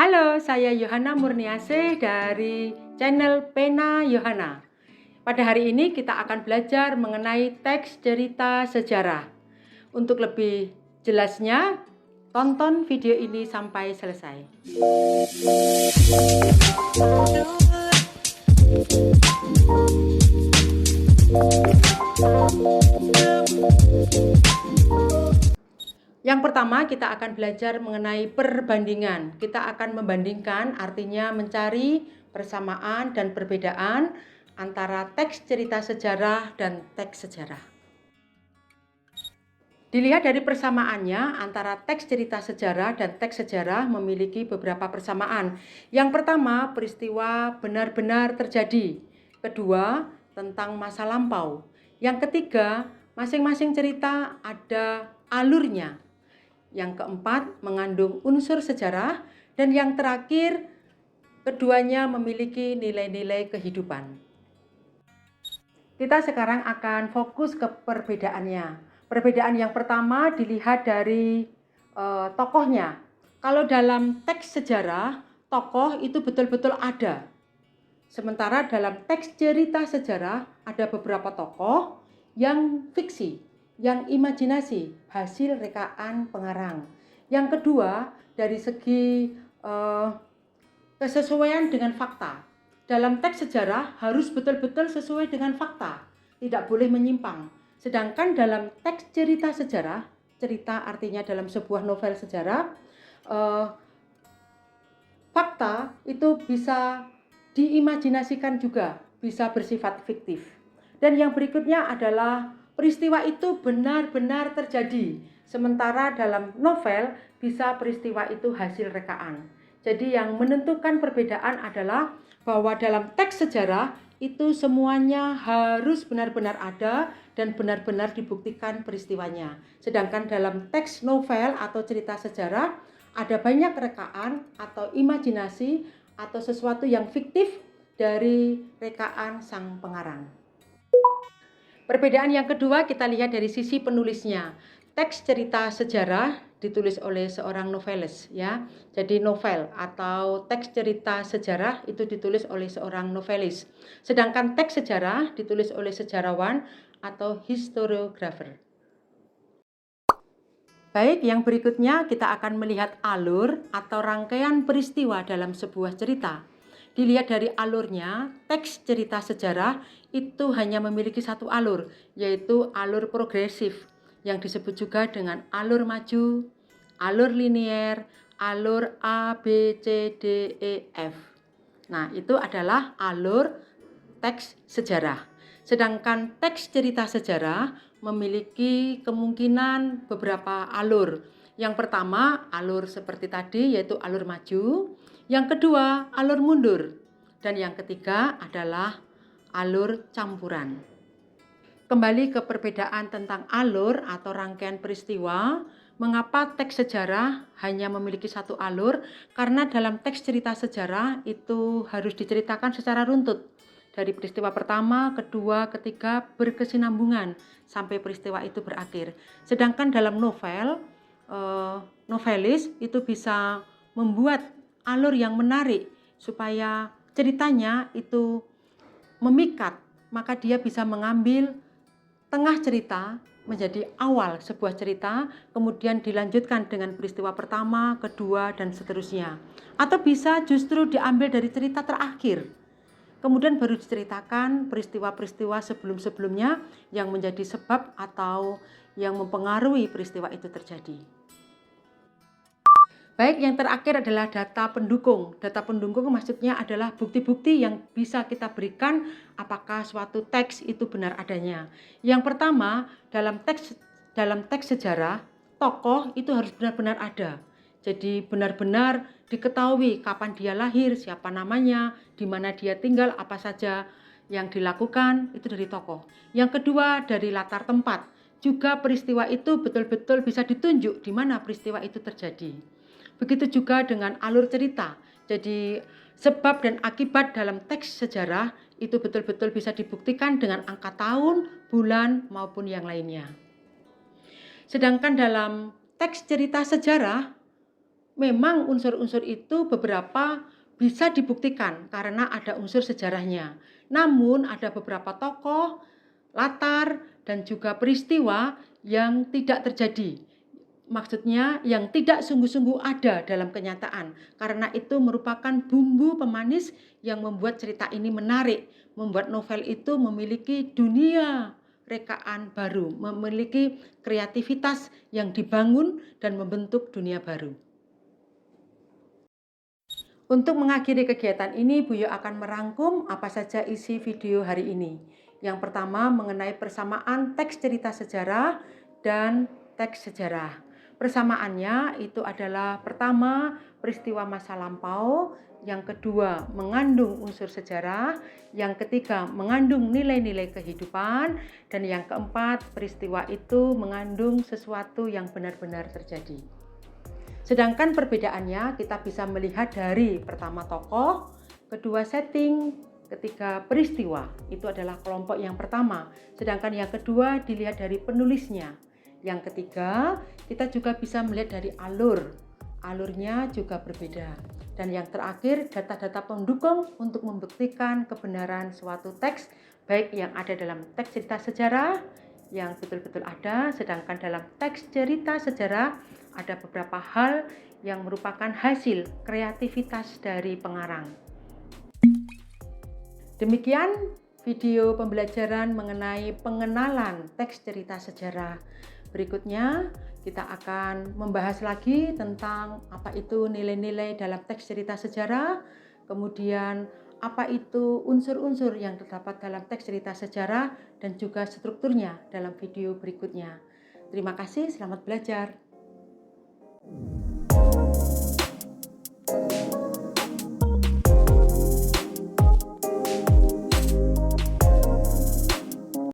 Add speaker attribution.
Speaker 1: Halo, saya Yohana Murniasih dari channel Pena Yohana. Pada hari ini kita akan belajar mengenai teks cerita sejarah. Untuk lebih jelasnya, tonton video ini sampai selesai. Yang pertama, kita akan belajar mengenai perbandingan. Kita akan membandingkan, artinya mencari persamaan dan perbedaan antara teks cerita sejarah dan teks sejarah. Dilihat dari persamaannya, antara teks cerita sejarah dan teks sejarah memiliki beberapa persamaan. Yang pertama, peristiwa benar-benar terjadi. Kedua, tentang masa lampau. Yang ketiga, masing-masing cerita ada alurnya. Yang keempat, mengandung unsur sejarah. Dan yang terakhir, keduanya memiliki nilai-nilai kehidupan. Kita sekarang akan fokus ke perbedaannya. Perbedaan yang pertama dilihat dari tokohnya. Kalau dalam teks sejarah, tokoh itu betul-betul ada. Sementara dalam teks cerita sejarah, ada beberapa tokoh yang fiksi, yang imajinasi, hasil rekaan pengarang. Yang kedua, dari segi kesesuaian dengan fakta. Dalam teks sejarah harus betul-betul sesuai dengan fakta, tidak boleh menyimpang. Sedangkan dalam teks cerita sejarah, cerita artinya dalam sebuah novel sejarah, fakta itu bisa diimajinasikan juga, bisa bersifat fiktif. Dan yang berikutnya adalah peristiwa itu benar-benar terjadi. Sementara dalam novel bisa peristiwa itu hasil rekaan. Jadi yang menentukan perbedaan adalah bahwa dalam teks sejarah itu semuanya harus benar-benar ada dan benar-benar dibuktikan peristiwanya. Sedangkan dalam teks novel atau cerita sejarah ada banyak rekaan atau imajinasi atau sesuatu yang fiktif dari rekaan sang pengarang. Perbedaan yang kedua kita lihat dari sisi penulisnya. Teks cerita sejarah ditulis oleh seorang novelis ya. Jadi novel atau teks cerita sejarah itu ditulis oleh seorang novelis. Sedangkan teks sejarah ditulis oleh sejarawan atau historiografer. Baik, yang berikutnya kita akan melihat alur atau rangkaian peristiwa dalam sebuah cerita. Dilihat dari alurnya, teks cerita sejarah itu hanya memiliki satu alur, yaitu alur progresif, yang disebut juga dengan alur maju, alur linier, alur A, B, C, D, E, F. Nah, itu adalah alur teks sejarah. Sedangkan teks cerita sejarah memiliki kemungkinan beberapa alur. Yang pertama, alur seperti tadi, yaitu alur maju. Yang kedua, alur mundur. Dan yang ketiga adalah alur campuran. Kembali ke perbedaan tentang alur atau rangkaian peristiwa. Mengapa teks sejarah hanya memiliki satu alur? Karena dalam teks cerita sejarah itu harus diceritakan secara runtut. Dari peristiwa pertama, kedua, ketiga berkesinambungan sampai peristiwa itu berakhir. Sedangkan dalam novel, novelis itu bisa membuat alur yang menarik supaya ceritanya itu memikat, maka dia bisa mengambil tengah cerita menjadi awal sebuah cerita, kemudian dilanjutkan dengan peristiwa pertama, kedua, dan seterusnya. Atau bisa justru diambil dari cerita terakhir, kemudian baru diceritakan peristiwa-peristiwa sebelum-sebelumnya yang menjadi sebab atau yang mempengaruhi peristiwa itu terjadi. Baik, yang terakhir adalah data pendukung. Data pendukung maksudnya adalah bukti-bukti yang bisa kita berikan apakah suatu teks itu benar adanya. Yang pertama, dalam teks sejarah, tokoh itu harus benar-benar ada. Jadi benar-benar diketahui kapan dia lahir, siapa namanya, di mana dia tinggal, apa saja yang dilakukan, itu dari tokoh. Yang kedua, dari latar tempat. Juga peristiwa itu betul-betul bisa ditunjuk di mana peristiwa itu terjadi. Begitu juga dengan alur cerita. Jadi sebab dan akibat dalam teks sejarah itu betul-betul bisa dibuktikan dengan angka tahun, bulan, maupun yang lainnya. Sedangkan dalam teks cerita sejarah, Memang unsur-unsur itu beberapa bisa dibuktikan karena ada unsur sejarahnya. Namun ada beberapa tokoh, latar, dan juga peristiwa yang tidak terjadi. Maksudnya yang tidak sungguh-sungguh ada dalam kenyataan. Karena itu merupakan bumbu pemanis yang membuat cerita ini menarik, membuat novel itu memiliki dunia rekaan baru, memiliki kreativitas yang dibangun dan membentuk dunia baru. Untuk mengakhiri kegiatan ini, Buyo akan merangkum apa saja isi video hari ini. Yang pertama mengenai persamaan teks cerita sejarah dan teks sejarah. Persamaannya itu adalah pertama peristiwa masa lampau, yang kedua mengandung unsur sejarah, yang ketiga mengandung nilai-nilai kehidupan, dan yang keempat peristiwa itu mengandung sesuatu yang benar-benar terjadi. Sedangkan perbedaannya kita bisa melihat dari pertama tokoh, kedua setting, ketiga peristiwa. Itu adalah kelompok yang pertama. Sedangkan yang kedua dilihat dari penulisnya. Yang ketiga kita juga bisa melihat dari alur. Alurnya juga berbeda. Dan yang terakhir data-data pendukung untuk membuktikan kebenaran suatu teks, baik yang ada dalam teks cerita sejarah yang betul-betul ada, sedangkan dalam teks cerita sejarah ada beberapa hal yang merupakan hasil kreativitas dari pengarang. Demikian video pembelajaran mengenai pengenalan teks cerita sejarah. Berikutnya kita akan membahas lagi tentang apa itu nilai-nilai dalam teks cerita sejarah, kemudian apa itu unsur-unsur yang terdapat dalam teks cerita sejarah dan juga strukturnya dalam video berikutnya. Terima kasih, selamat belajar.